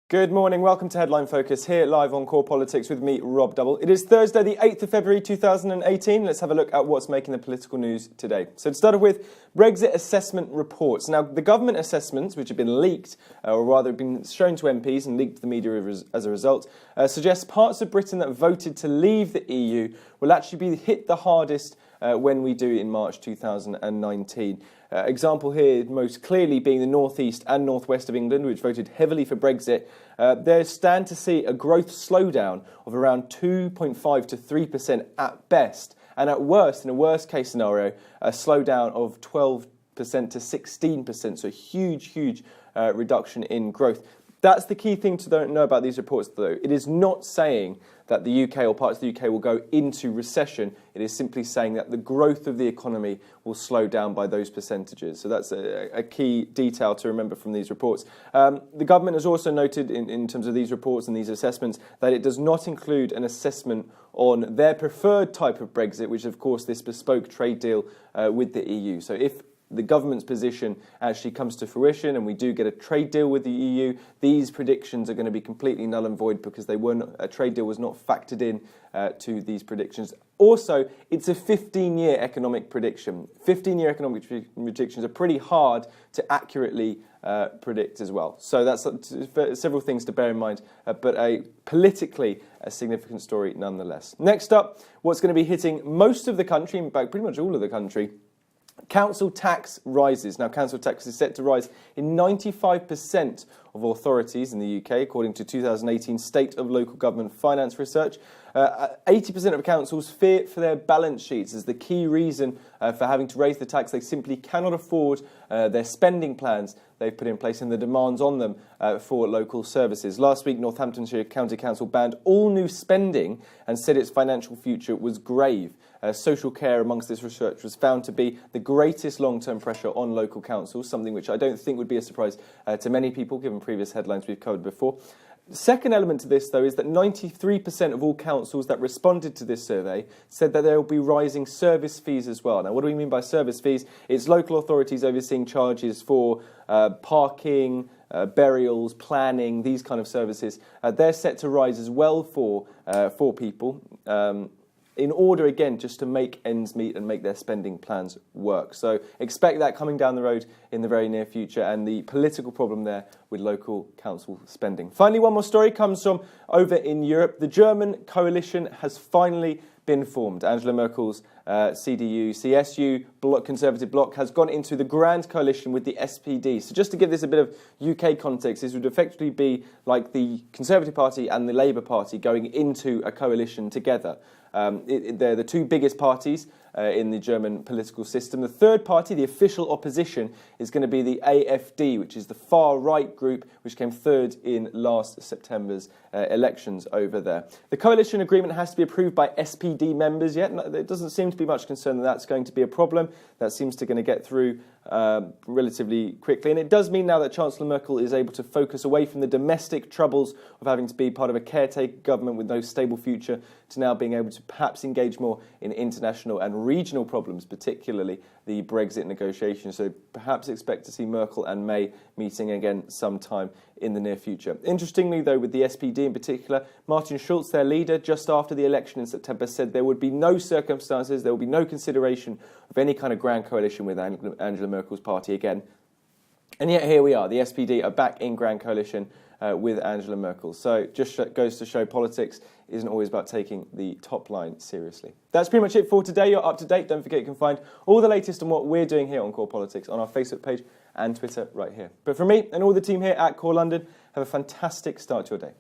Good morning, welcome to Headline Focus here live on Core Politics with me, Rob Double. It is Thursday the 8th of February 2018. Let's have a look at what's making the political news today. So to start off with, Brexit assessment reports. Now, the government assessments, which have been leaked, or rather been shown to MPs and leaked to the media as a result, suggest parts of Britain that voted to leave the EU will actually be hit the hardest when we do in March 2019. Example here most clearly being the northeast and northwest of England, which voted heavily for Brexit. They stand to see a growth slowdown of around 2.5 to 3% at best, and at worst, in a worst case scenario, a slowdown of 12% to 16%, so huge reduction in growth. That's the key thing to know about these reports, though. It is not saying that the UK or parts of the UK will go into recession. It is simply saying that the growth of the economy will slow down by those percentages. So that's a key detail to remember from these reports. The government has also noted in terms of these reports and these assessments that it does not include an assessment on their preferred type of Brexit, which is, of course, this bespoke trade deal with the EU. So if the government's position actually comes to fruition and we do get a trade deal with the EU, these predictions are going to be completely null and void because a trade deal was not factored in to these predictions. Also, it's a 15-year economic prediction. 15-year economic predictions are pretty hard to accurately predict as well. So that's several things to bear in mind, but politically a significant story nonetheless. Next up, what's going to be hitting most of the country, in fact pretty much all of the country, council tax rises. Now, council tax is set to rise in 95% of authorities in the UK, according to 2018 State of Local Government Finance Research. 80% of councils fear for their balance sheets as the key reason for having to raise the tax. They simply cannot afford their spending plans they've put in place and the demands on them for local services. Last week, Northamptonshire County Council banned all new spending and said its financial future was grave. Social care amongst this research was found to be the greatest long-term pressure on local councils, something which I don't think would be a surprise to many people, given previous headlines we've covered before. The second element to this, though, is that 93% of all councils that responded to this survey said that there will be rising service fees as well. Now, what do we mean by service fees? It's local authorities overseeing charges for parking, burials, planning, these kind of services. They're set to rise as well for people. In order, again, just to make ends meet and make their spending plans work. So expect that coming down the road in the very near future and the political problem there with local council spending. Finally, one more story comes from over in Europe. The German coalition has finally been formed. Angela Merkel's CDU-CSU Conservative bloc has gone into the grand coalition with the SPD. So just to give this a bit of UK context, this would effectively be like the Conservative Party and the Labour Party going into a coalition together. They're the two biggest parties in the German political system. The third party, the official opposition, is going to be the AfD, which is the far-right group, which came third in last September's elections over there. The coalition agreement has to be approved by SPD members yet. There doesn't seem to be much concern that that's going to be a problem. That seems to going to get through relatively quickly. And it does mean now that Chancellor Merkel is able to focus away from the domestic troubles of having to be part of a caretaker government with no stable future to now being able to perhaps engage more in international and regional problems, particularly the Brexit negotiations. So perhaps expect to see Merkel and May meeting again sometime in the near future. Interestingly, though, with the SPD in particular, Martin Schulz, their leader, just after the election in September, said there would be no circumstances, there would be no consideration of any kind of grand coalition with Angela Merkel's party again. And yet here we are. The SPD are back in grand coalition with Angela Merkel. So just goes to show politics isn't always about taking the top line seriously. That's pretty much it for today. You're up to date. Don't forget you can find all the latest on what we're doing here on Core Politics on our Facebook page and Twitter right here. But from me and all the team here at Core London, have a fantastic start to your day.